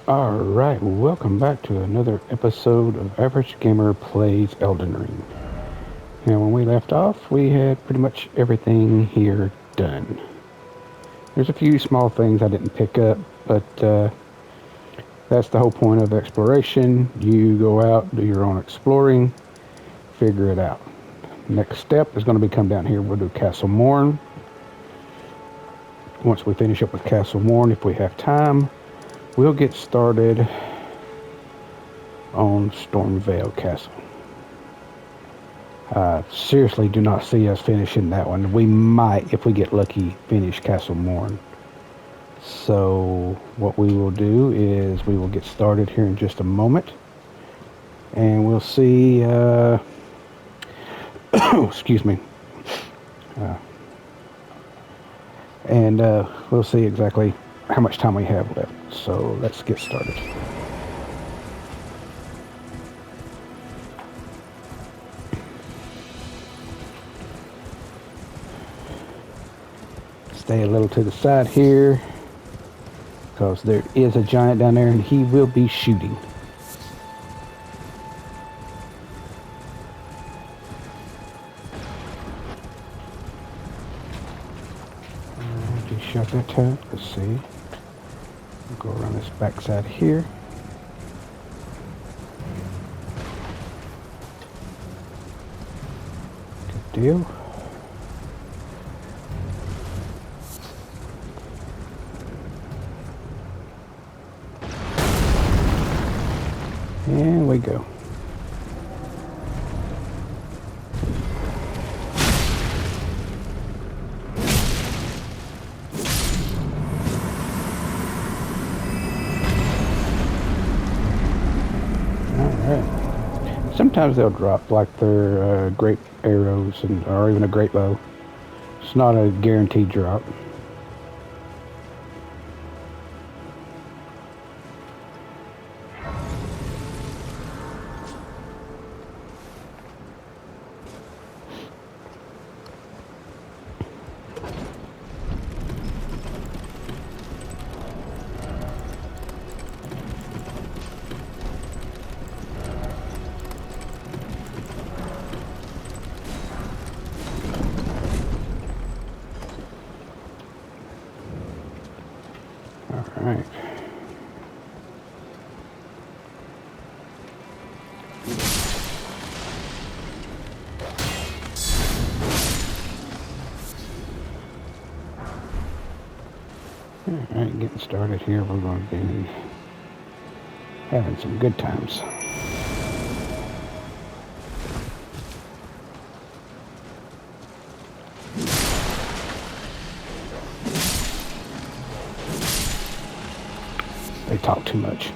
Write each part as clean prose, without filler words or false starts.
Alright, welcome back to another episode of Average Gamer Plays Elden Ring. Now, when we left off, we had pretty much everything here done. There's a few small things I didn't pick up, but that's the whole point of exploration. You go out, do your own exploring, figure it out. Next step is going to be come down here. We'll do Castle Morn. Once we finish up with Castle Morn, if we have time, we'll get started on Stormvale Castle. Seriously, do not see us finishing that one. We might, if we get lucky, finish Castle Morn. So what we will do is we will get started here in just a moment. And we'll see, excuse me. We'll see exactly how much time we have left. So let's get started. Stay a little to the side here, because there is a giant down there and he will be shooting. Just shot that time. Let's see. We'll go around this backside here. Good deal. And we go. Alright. Sometimes they'll drop like their grape arrows or even a grape bow. It's not a guaranteed drop. Alright. Alright, getting started here. We're going to be having some good times. They talk too much.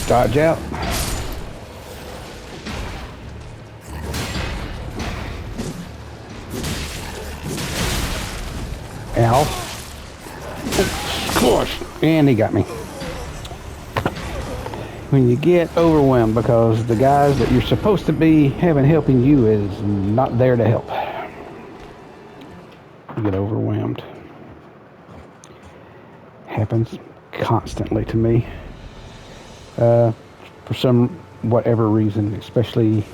Dodge out. Ow. Squash. And he got me. When you get overwhelmed because the guys that you're supposed to be having helping you is not there to help. You get overwhelmed. Happens constantly to me. For some whatever reason, especially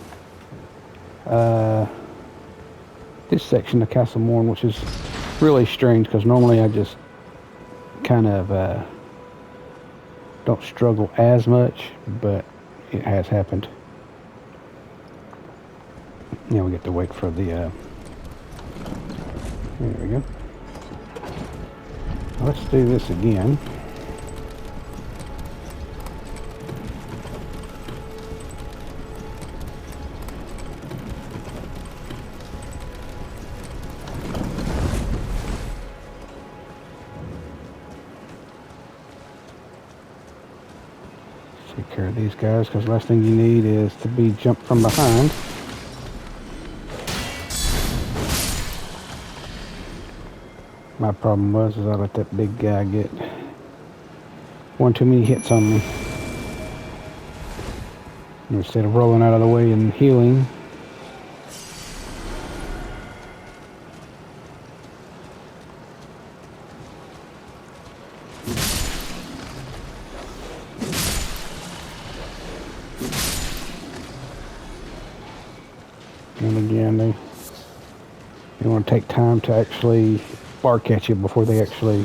this section of Castle Morn, which is really strange because normally I just kind of don't struggle as much, but it has happened. Now we get to wait for the there we go. Let's do this again. Take care of these guys, because the last thing you need is to be jumped from behind. My problem was I let that big guy get one too many hits on me. Instead of rolling out of the way and healing, and again, they want to take time to actually bark at you before they actually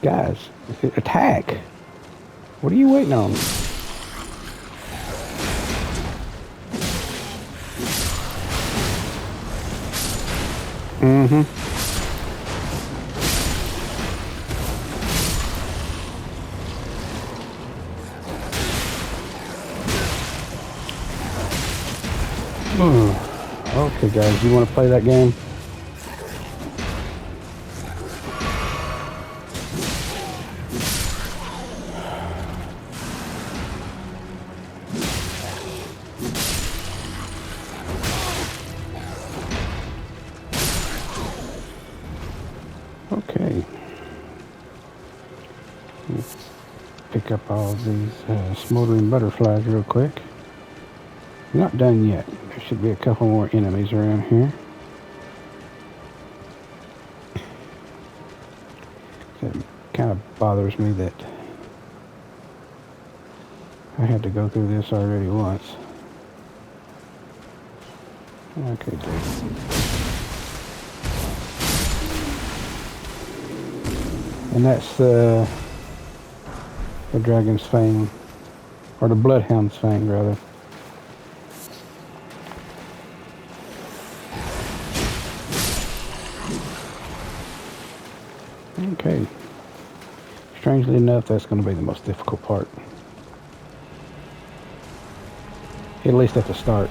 guys, attack. What are you waiting on? Mm-hmm. Okay, guys, you want to play that game? Okay. Let's pick up all these smoldering butterflies real quick. Not done yet. There should be a couple more enemies around here. It kind of bothers me that I had to go through this already once. Okay, dude. And that's the dragon's fang, or the bloodhound's fang, rather. Okay. Strangely enough, that's going to be the most difficult part. At least at the start.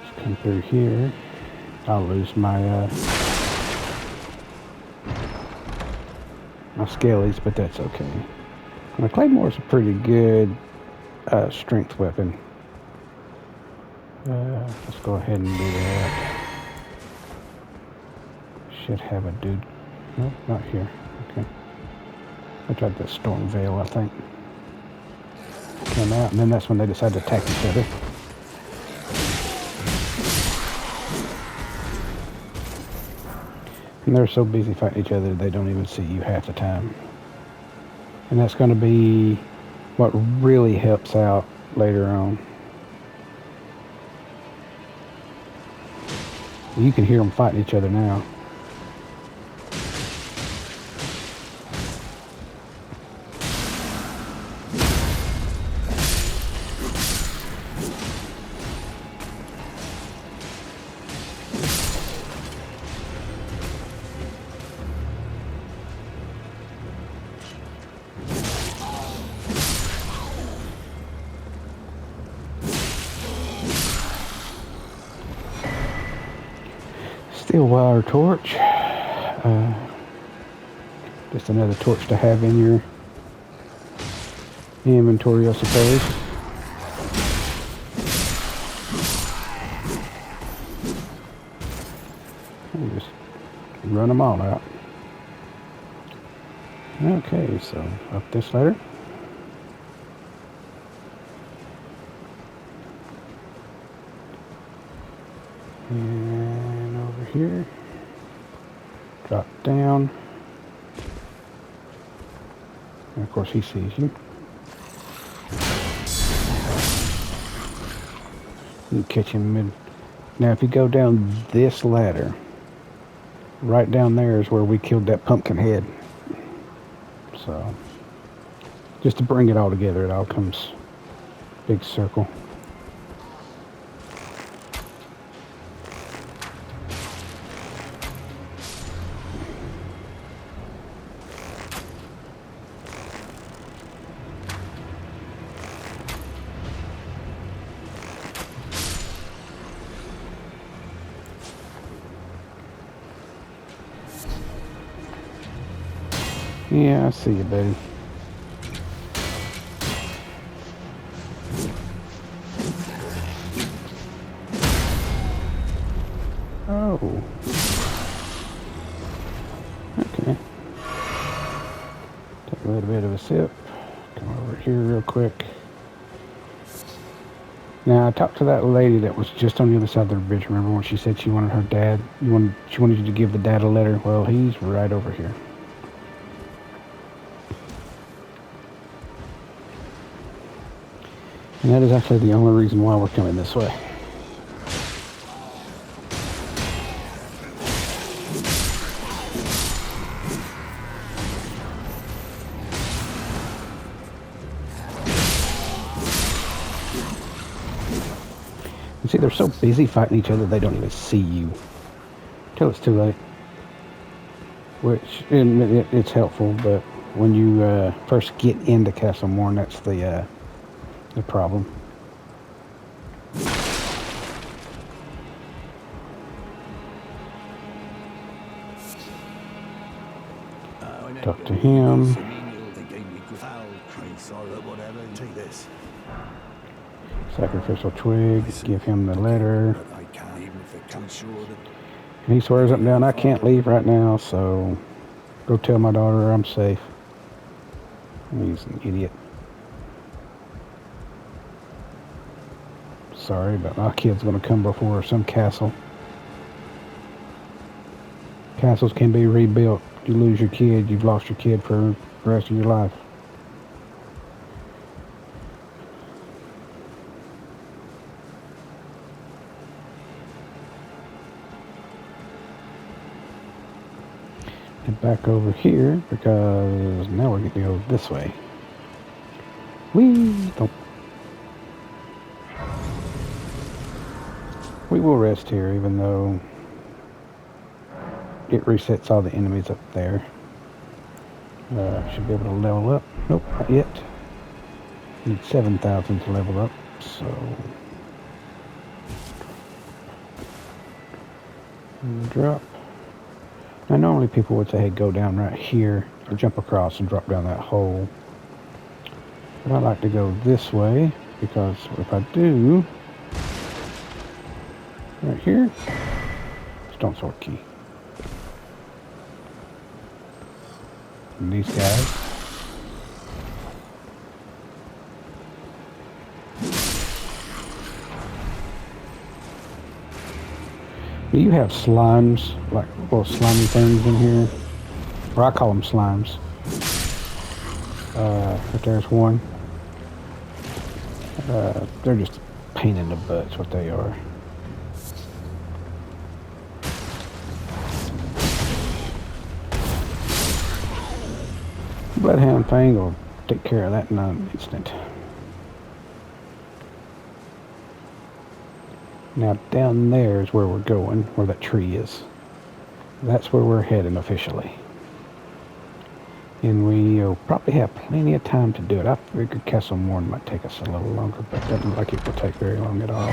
Let's come through here. I'll lose my my scalies, but that's okay. My Claymore's a pretty good strength weapon. Let's go ahead and do that. Should have a dude. Nope, not here. Okay. I tried the Storm Veil, I think. Came out, and then that's when they decided to attack each other. And they're so busy fighting each other, they don't even see you half the time. And that's going to be what really helps out later on. You can hear them fighting each other now. Steel wire torch. Just another torch to have in your inventory, I suppose. And just run them all out. Okay, so up this ladder. And over here. Drop down. And of course he sees you. You catch him mid. Now if you go down this ladder, right down there is where we killed that pumpkin head. So, just to bring it all together, it all comes big circle. Yeah, I see you, buddy. Oh. Okay. Take a little bit of a sip. Come over here real quick. Now, I talked to that lady that was just on the other side of the bridge. Remember when she said she wanted her dad? She wanted you to give the dad a letter? Well, he's right over here. And that is actually the only reason why we're coming this way. See, they're so busy fighting each other, they don't even see you till it's too late. Which, it's helpful, but when you first get into Castle Morn, that's the problem. Talk to him. Sacrificial twig, give him the letter. And he swears up and down, I can't leave right now, so go tell my daughter I'm safe. He's an idiot. Sorry, but my kid's gonna come before some castle. Castles can be rebuilt. You lose your kid, you've lost your kid for the rest of your life. And back over here, because now we're going to go this way. Don't. We will rest here, even though it resets all the enemies up there. Should be able to level up. Nope, not yet. Need 7,000 to level up, so... Drop. Now, normally people would say, hey, go down right here, or jump across and drop down that hole. But I like to go this way, because if I do... Right here, stone sword key. And these guys. Do you have slimes, like little slimy things in here? Or I call them slimes. But there's one. They're just a pain in the butt, that's what they are. Bloodhound Fang will take care of that in an instant. Now down there is where we're going, where that tree is. That's where we're heading officially. And we'll probably have plenty of time to do it. I figured Castle Morn might take us a little longer, but it doesn't look like it will take very long at all.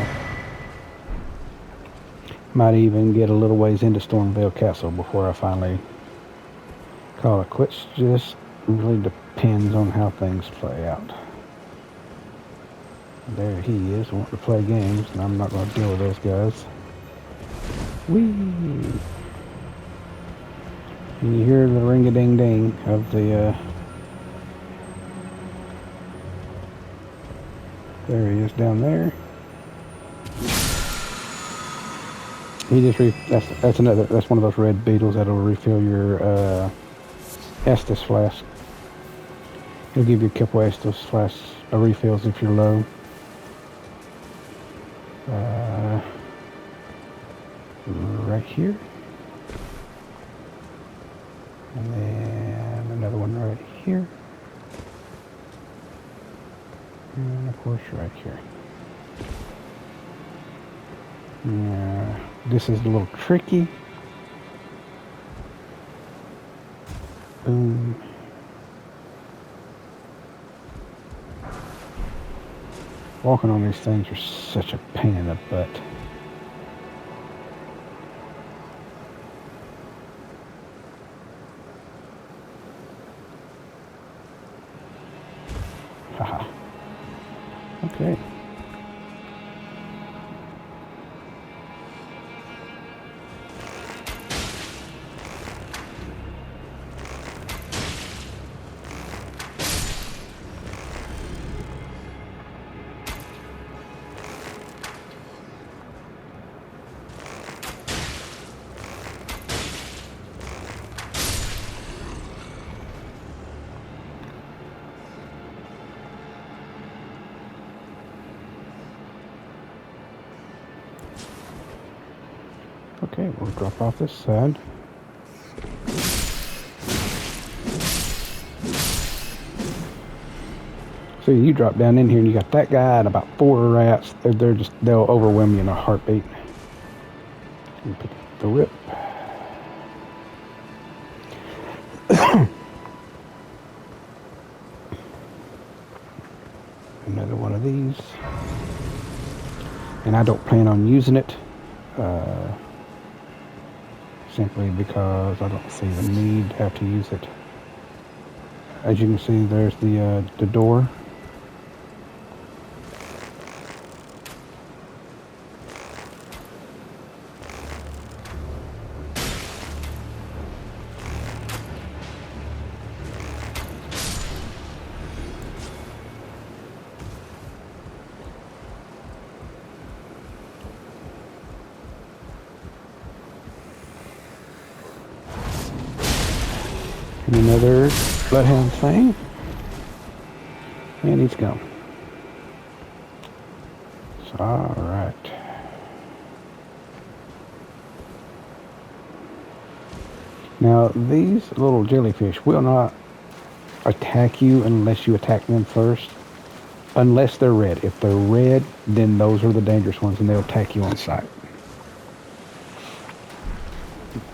Might even get a little ways into Stormvale Castle before I finally call it quits. Just really depends on how things play out. There he is, wanting to play games, and I'm not going to deal with those guys. Whee! And you hear the ring-a-ding-ding of the, there he is down there. He just that's one of those red beetles that'll refill your Estus flask. He'll give you a couple Estus flasks refills if you're low. Right here. And then another one right here. And of course right here. This is a little tricky. Boom. Walking on these things are such a pain in the butt. Okay. Okay, we'll drop off this side. So you drop down in here and you got that guy and about 4 rats. They'll overwhelm you in a heartbeat. And pick up the whip. Another one of these. And I don't plan on using it. Simply because I don't see the need to have to use it. As you can see, there's the door. And another bloodhound thing. And he's gone. So, alright. Now, these little jellyfish will not attack you unless you attack them first. Unless they're red. If they're red, then those are the dangerous ones and they'll attack you on sight.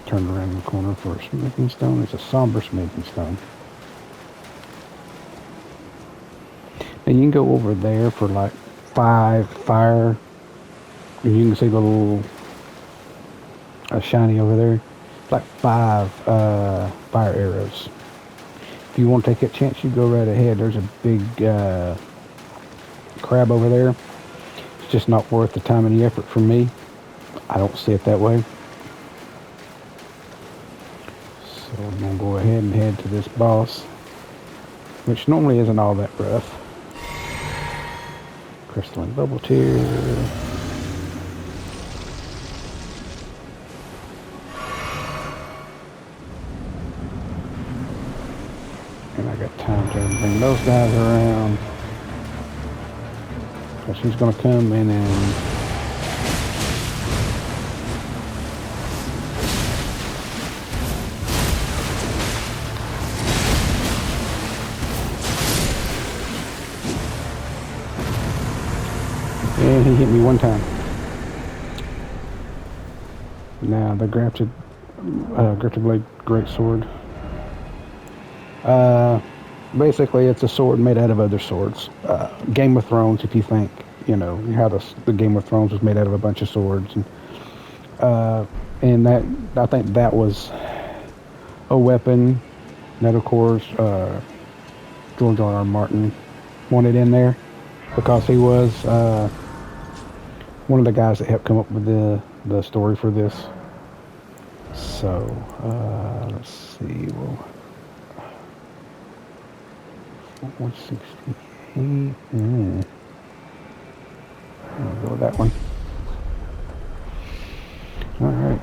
Turn around the corner for a smithing stone. It's a somber smithing stone. And you can go over there for like 5 fire. And you can see the little shiny over there. It's like 5 fire arrows. If you want to take that chance, you go right ahead. There's a big crab over there. It's just not worth the time and the effort for me. I don't see it that way. So I'm going to go ahead and head to this boss, which normally isn't all that rough. Crystalline bubble tear. And I got time to bring those guys around. So she's going to come in and he hit me one time. Now the grafted blade great sword. Basically, it's a sword made out of other swords. Game of Thrones, if you think, you know, how the Game of Thrones was made out of a bunch of swords, and that I think that was a weapon that, of course, George R.R. Martin wanted in there because he was one of the guys that helped come up with the story for this. So let's see. Well, 168. I'll go with that one. All right.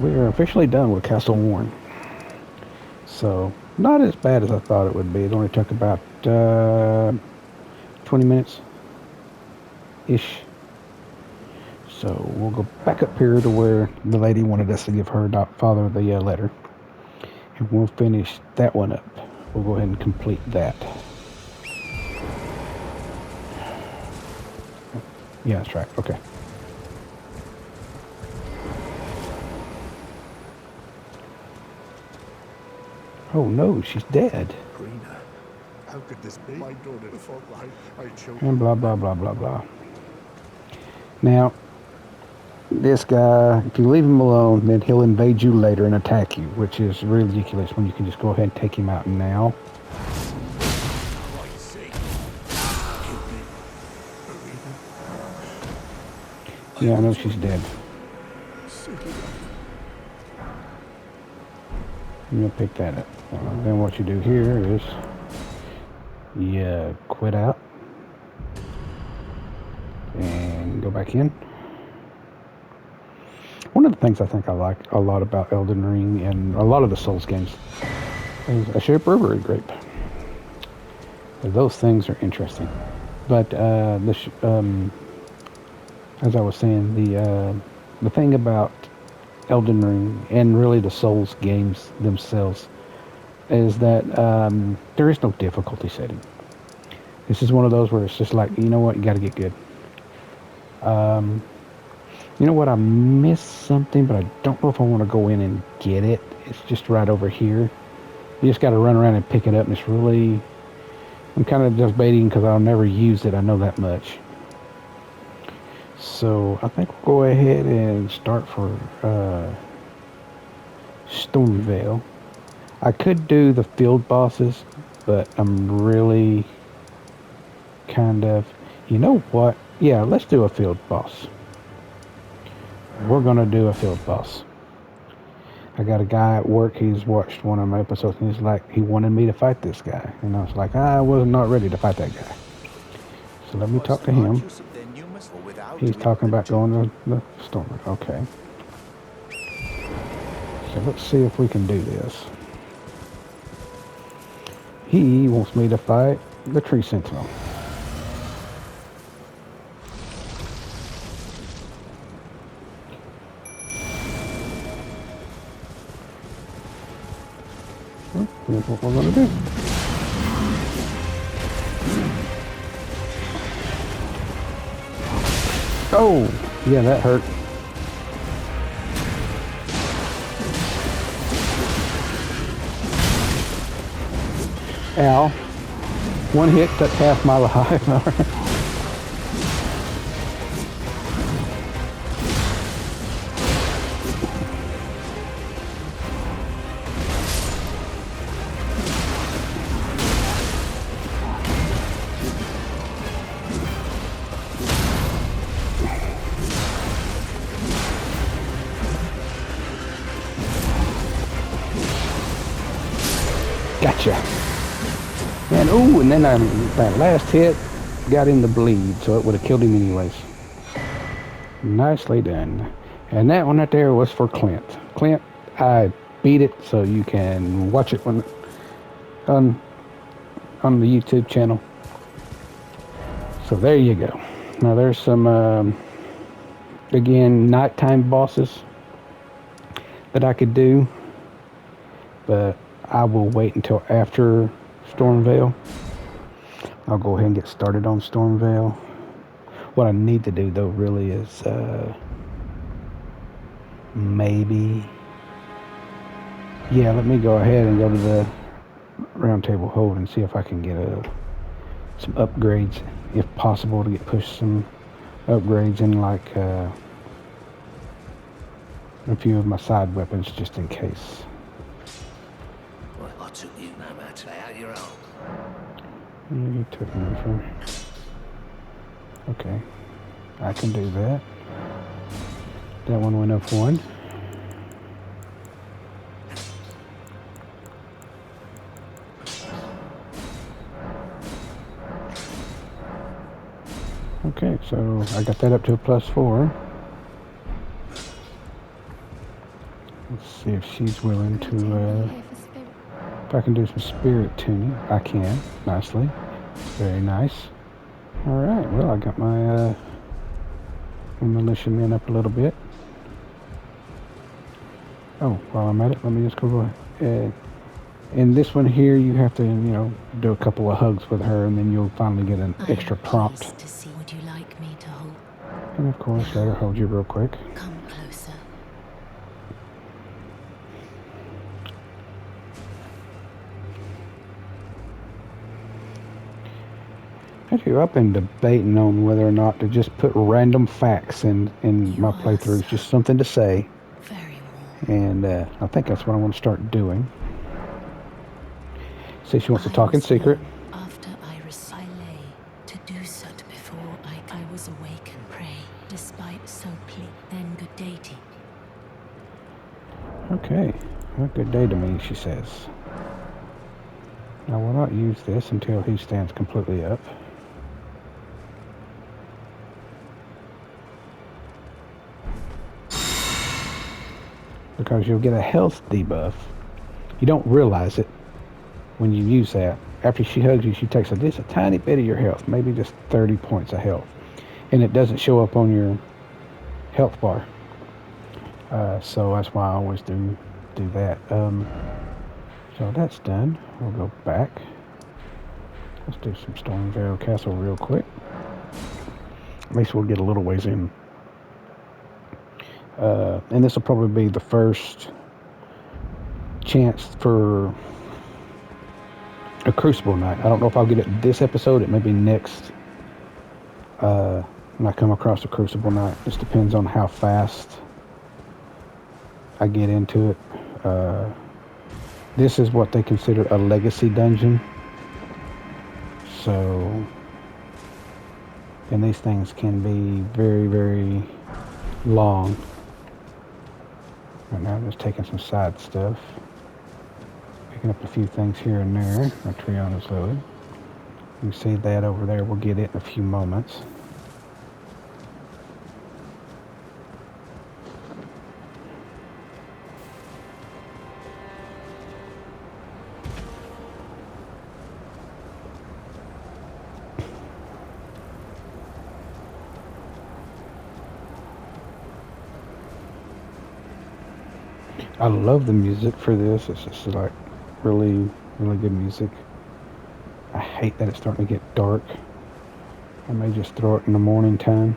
We are officially done with Castle Warren. So not as bad as I thought it would be. It only took about 20 minutes ish. So we'll go back up here to where the lady wanted us to give her father the letter, and we'll finish that one up. We'll go ahead and complete that. Yeah, that's right. Okay. Oh no, she's dead. How could this be? My daughter fought like I chose. And blah blah blah blah blah. Now, this guy, if you leave him alone, then he'll invade you later and attack you, which is ridiculous when you can just go ahead and take him out now. Yeah, I know she's dead. I'm gonna pick that up. Then what you do here is you quit out and go back in. One of the things I think I like a lot about Elden Ring and a lot of the Souls games is a shared brewery grape. Those things are interesting. But as I was saying, the thing about Elden Ring and really the Souls games themselves is that there is no difficulty setting. This is one of those where it's just like, you know what, you got to get good. You know what, I missed something, but I don't know if I want to go in and get it. It's just right over here. You just got to run around and pick it up, and it's really... I'm kind of just baiting because I'll never use it, I know that much. So I think we'll go ahead and start for Stormvale. I could do the field bosses, but I'm really kind of... You know what? Yeah, let's do a field boss. We're going to do a field boss. I got a guy at work, he's watched one of my episodes, and he's like, he wanted me to fight this guy. And I was like, I was not ready to fight that guy. So let me talk to him. He's talking about going to the storm. Okay. So let's see if we can do this. He wants me to fight the tree sentinel. Well, here's what we're going to do. Oh, yeah, that hurt. Ow. One hit took half my life. Gotcha. And ooh, and then that last hit got him to bleed, so it would have killed him anyways. Nicely done. And that one right there was for Clint. Clint, I beat it, so you can watch it on the YouTube channel. So there you go. Now there's some again nighttime bosses that I could do, but I will wait until after Stormvale. I'll go ahead and get started on Stormvale. What I need to do though really is maybe, yeah, let me go ahead and go to the round table hold and see if I can get some upgrades, if possible, to push some upgrades in, like a few of my side weapons just in case. Well, I took you no matter how you're on. You took me from... Okay, I can do that. That one went up one. Okay, so I got that up to a +4. Let's see if she's willing to, if I can do some spirit tuning. I can, nicely. Very nice. Alright, well, I got my militiamen up a little bit. Oh, while I'm at it, let me just go ahead. In this one here, you have to, do a couple of hugs with her, and then you'll finally get an extra prompt. To see, would you like me to hold? And of course, let her hold you real quick. Come closer. Actually, I've been debating on whether or not to just put random facts in my playthroughs, just something to say. Very warm. And I think that's what I want to start doing. See, she wants to talk in secret. After I lay to do so before I was awake and pray, despite so plead. Then good day to you. Okay. Well, good day to me, she says. I will not use this until he stands completely up. Because you'll get a health debuff. You don't realize it when you use that. After she hugs you, she takes just a tiny bit of your health, maybe just 30 points of health. And it doesn't show up on your health bar. So that's why I always do that. So that's done. We'll go back. Let's do some Stormvale Castle real quick. At least we'll get a little ways in. And this will probably be the first chance for a Crucible night. I don't know if I'll get it this episode. It may be next when I come across a Crucible night. Just depends on how fast I get into it. This is what they consider a legacy dungeon. So, and these things can be very, very long. Right now I'm just taking some side stuff. Picking up a few things here and there. My Triana's loaded. You see that over there. We'll get it in a few moments. I love the music for this. It's just like really, really good music. I hate that it's starting to get dark. I may just throw it in the morning time.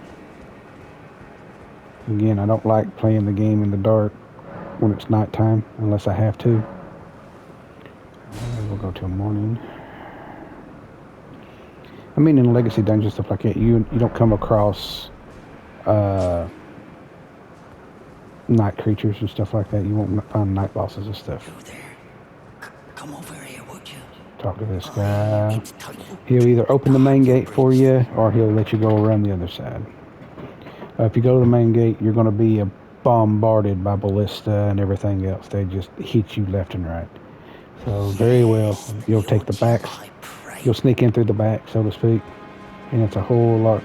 Again, I don't like playing the game in the dark when it's nighttime unless I have to. We'll go to a morning. I mean, in Legacy Dungeon, stuff like that, you don't come across night creatures and stuff like that. You won't find night bosses and stuff. You there? Come over here, would you? Talk to this guy. He'll either open the main gate for you or he'll let you go around the other side. If you go to the main gate, you're going to be bombarded by ballista and everything else. They just hit you left and right. So very well, you'll take the backs. You'll sneak in through the back, so to speak, and it's a whole lot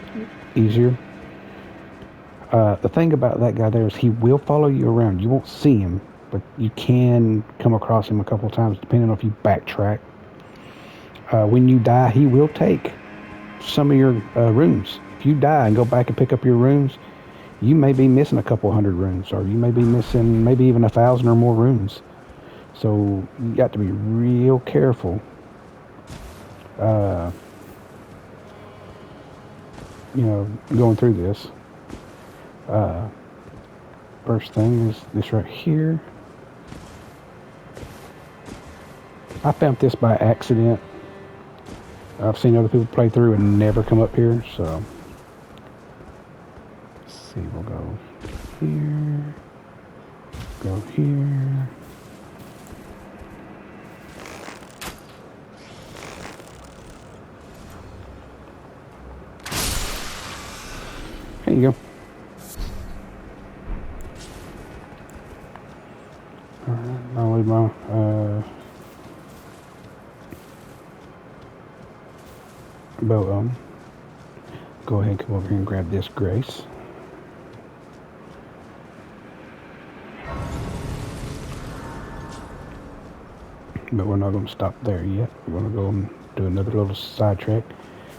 easier. The thing about that guy there is he will follow you around. You won't see him, but you can come across him a couple times, depending on if you backtrack. When you die, he will take some of your runes. If you die and go back and pick up your runes, you may be missing a couple hundred runes, or you may be missing maybe even 1,000 or more runes. So you got to be real careful. Going through this. First thing is this right here. I found this by accident. I've seen other people play through and never come up here, so let's see, we'll go here, go here. There you go. Alright, I'll leave my bow on. Go ahead and come over here and grab this grace. But we're not going to stop there yet. We're going to go and do another little sidetrack.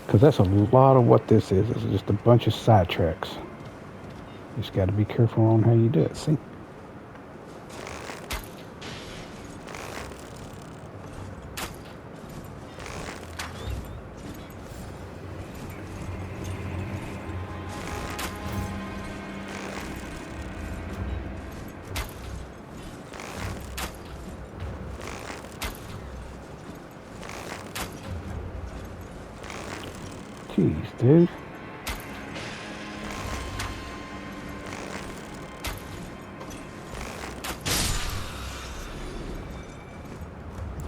Because that's a lot of what this is. It's just a bunch of sidetracks. You just got to be careful on how you do it, see? Jeez, dude.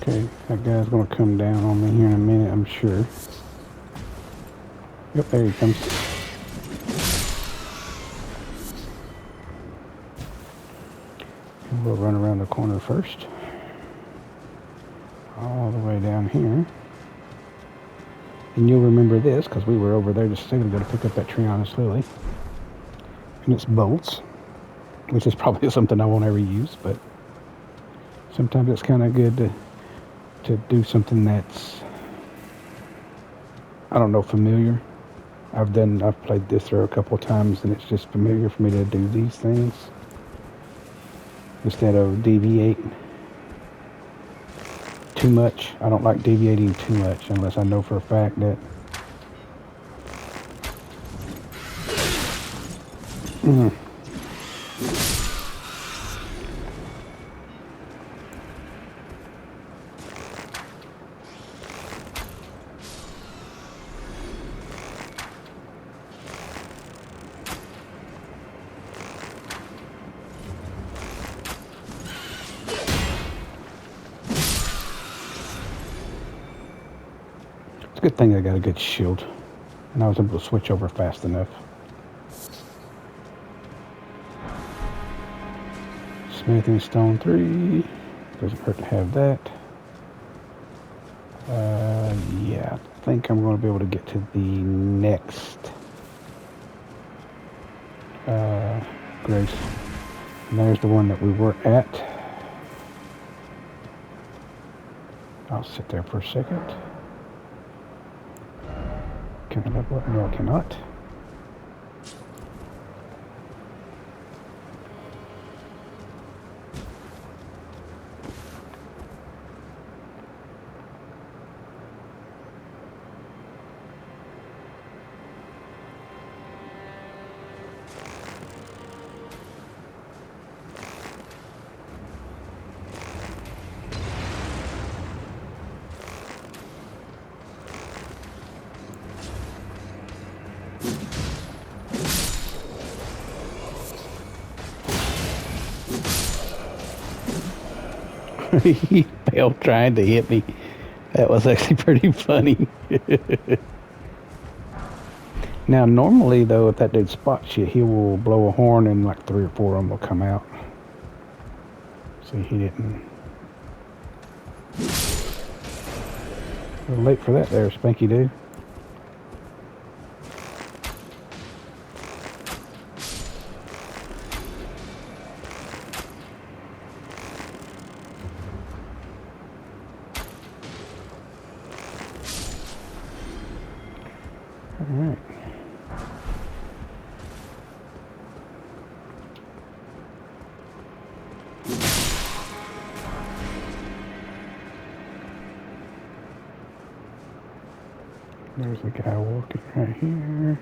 Okay, that guy's gonna come down on me here in a minute, I'm sure. Yep, there he comes. And we'll run around the corner first. All the way down here. And you'll remember this, because we were over there just a second ago to pick up that Trianus Lily. And it's bolts, which is probably something I won't ever use, but sometimes it's kind of good to do something that's, I don't know, familiar. I've played this through a couple of times, and it's just familiar for me to do these things instead of deviate too much. I don't like deviating too much unless I know for a fact that it's a good thing I got a good shield, and I was able to switch over fast enough. Smithing Stone 3. Doesn't hurt to have that. Yeah, I think I'm going to be able to get to the next Grace. And there's the one that we were at. I'll sit there for a second. Can I level up? No, I cannot. He failed trying to hit me. That was actually pretty funny. Now, normally, though, if that dude spots you, he will blow a horn and like 3 or 4 of them will come out. See, he didn't. A little late for that there, Spanky dude. Alright. There's a guy walking right here.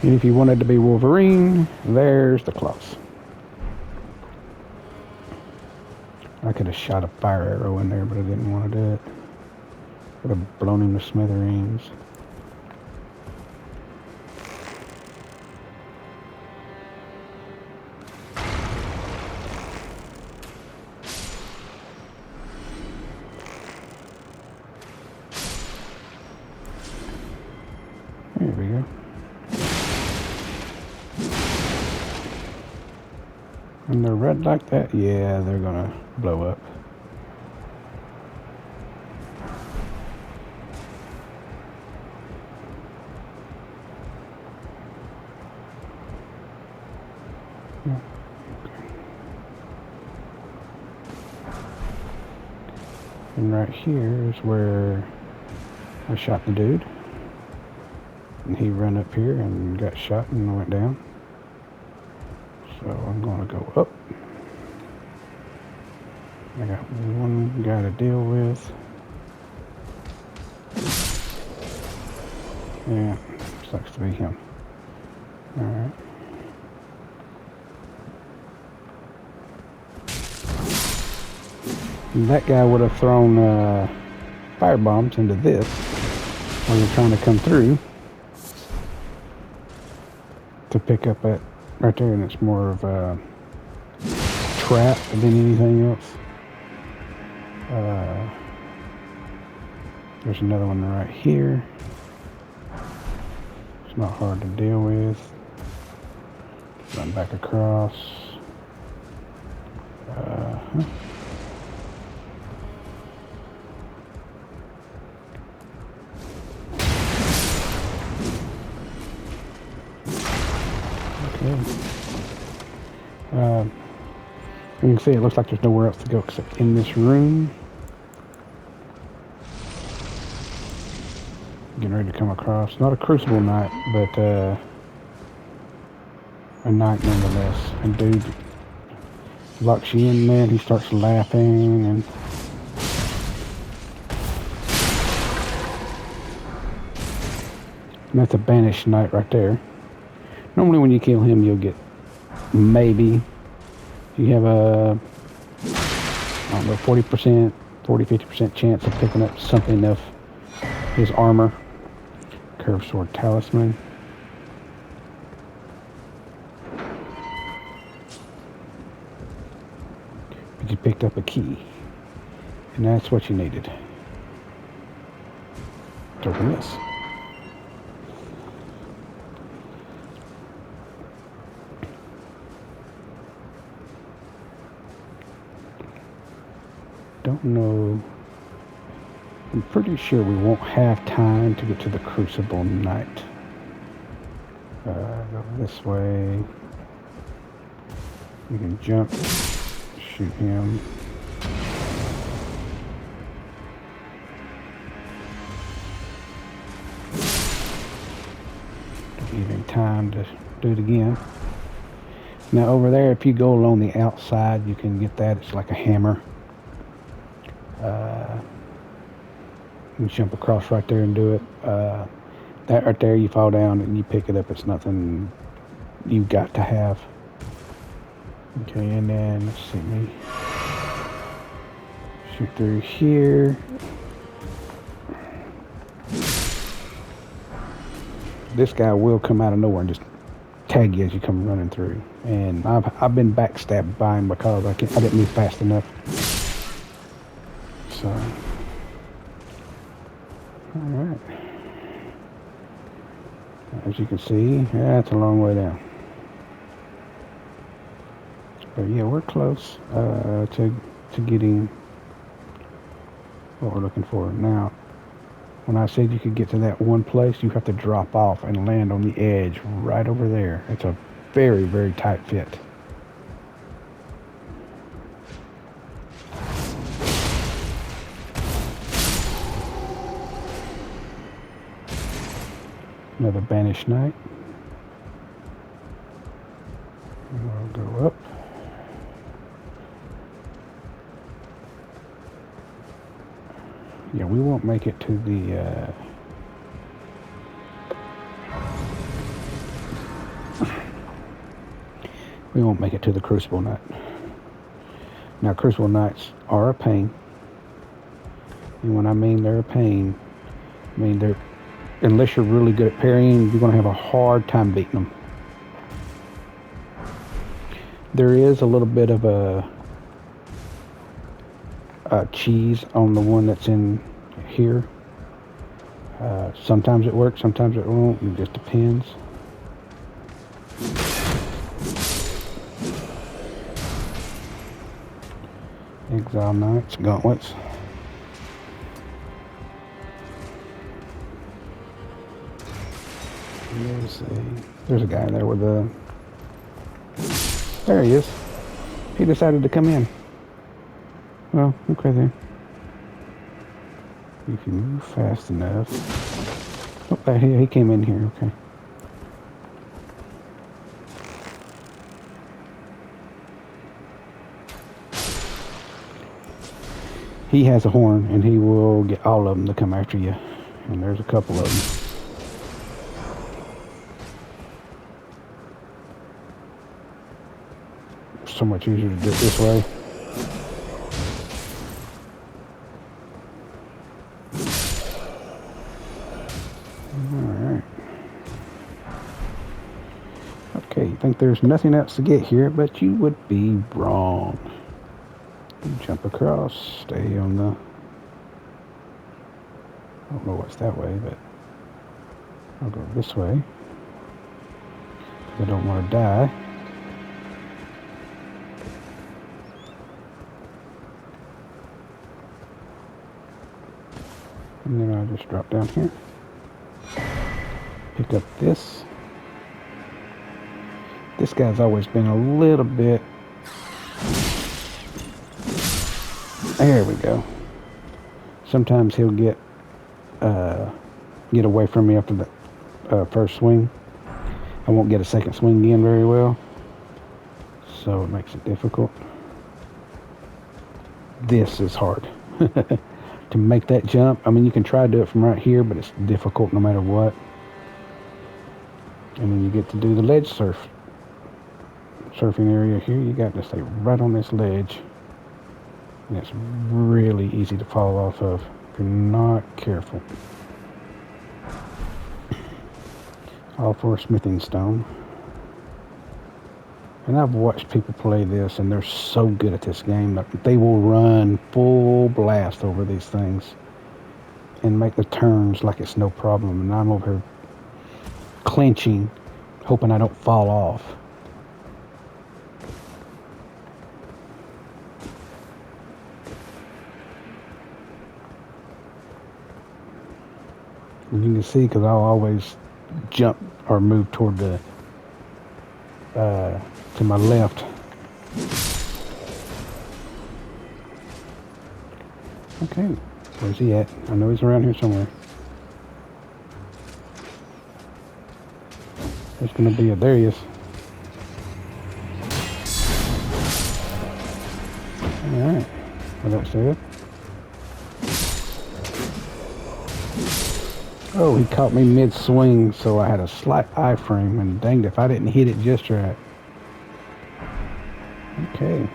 And if you wanted to be Wolverine, there's the claws. I could have shot a fire arrow in there, but I didn't want to do it. Would have blown him to smithereens. There we go. When they're red like that, yeah, they're gonna blow up. Yeah. And right here is where I shot the dude. And he ran up here and got shot and went down. So I'm going to go up. I got one guy to deal with. Yeah, sucks to be him. Alright. That guy would have thrown fire bombs into this. while you're trying to come through to pick up that right there, and it's more of a trap than anything else. There's another one right here. It's not hard to deal with. Run back across. Okay. You can see it looks like there's nowhere else to go except in this room. Getting ready to come across. Not a crucible knight, but a knight nonetheless. And dude locks you in there and he starts laughing and that's a banished knight right there. Normally when you kill him you'll get maybe you have a I don't know 40%, 40-50% chance of picking up something of his armor. Curved sword talisman. But you picked up a key. And that's what you needed. To open this. Don't know. I'm pretty sure we won't have time to get to the Crucible Knight. Go this way. We can jump, shoot him. Even time to do it again. Now over there, if you go along the outside, you can get that. It's like a hammer. You can jump across right there and do it. That right there, you fall down and you pick it up. It's nothing you've got to have. Okay, and then let's see me shoot through here. This guy will come out of nowhere and just tag you as you come running through. And I've been backstabbed by him because I didn't move fast enough. So, all right. As you can see, that's a long way down. But yeah, we're close to getting what we're looking for. Now, when I said you could get to that one place, you have to drop off and land on the edge right over there. It's a very, very tight fit. Another banished knight. We'll go up. Yeah, we won't make it to the we won't make it to the Crucible Knight. Now, Crucible Knights are a pain. And when I mean they're a pain, I mean they're, unless you're really good at parrying, you're going to have a hard time beating them. There is a little bit of a cheese on the one that's in here. Sometimes it works, sometimes it won't. It just depends. Exile Knights, gauntlets. There's a guy there with a... There he is. He decided to come in. Well, okay then. If you move fast enough. Oh, there he came in here, okay. He has a horn, and he will get all of them to come after you. And there's a couple of them. So much easier to do it this way. Alright. Okay, you think there's nothing else to get here, but you would be wrong. You jump across, stay on the... I don't know what's that way, but I'll go this way. I don't want to die. And then I'll just drop down here. Pick up this. This guy's always been a little bit... There we go. Sometimes he'll get away from me after the first swing. I won't get a second swing in very well, so it makes it difficult. This is hard. To make that jump, I mean, you can try to do it from right here, but it's difficult no matter what. And then you get to do the ledge surfing area here. You got to stay right on this ledge, and it's really easy to fall off of if you're not careful. All for a smithing stone. And I've watched people play this, and they're so good at this game that they will run full blast over these things and make the turns like it's no problem. And I'm over here clenching, hoping I don't fall off. And you can see, because I'll always jump or move toward the to my left. Okay, where's he at? I know he's around here somewhere. There's gonna be there he is. Alright, well, that's it. Oh, he caught me mid-swing, so I had a slight iframe, and danged if I didn't hit it just right. Okay.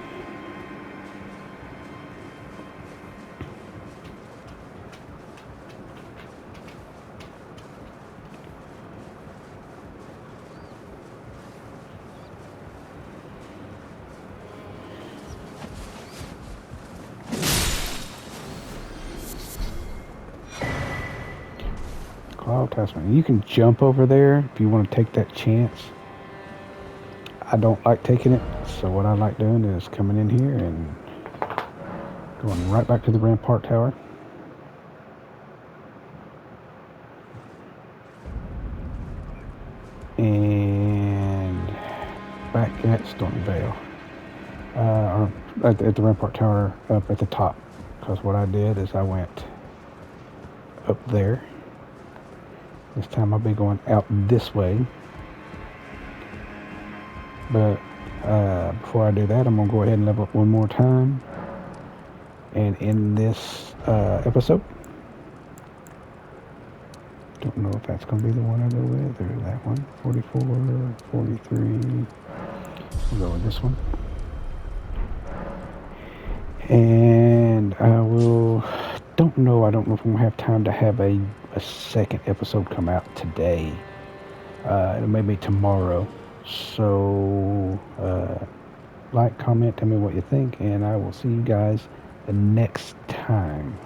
Cloud Tasman. You can jump over there if you want to take that chance. I don't like taking it, so what I like doing is coming in here and going right back to the Rampart Tower. And back at Stormvale. Or at the Rampart Tower up at the top. Because what I did is I went up there. This time I'll be going out this way. But before I do that, I'm going to go ahead and level up one more time and end this episode. Don't know if that's going to be the one I go with or that one. 44, 43. We'll go with this one. And I don't know if I'm going to have time to have a second episode come out today. It may be tomorrow. So, like, comment, tell me what you think, and I will see you guys the next time.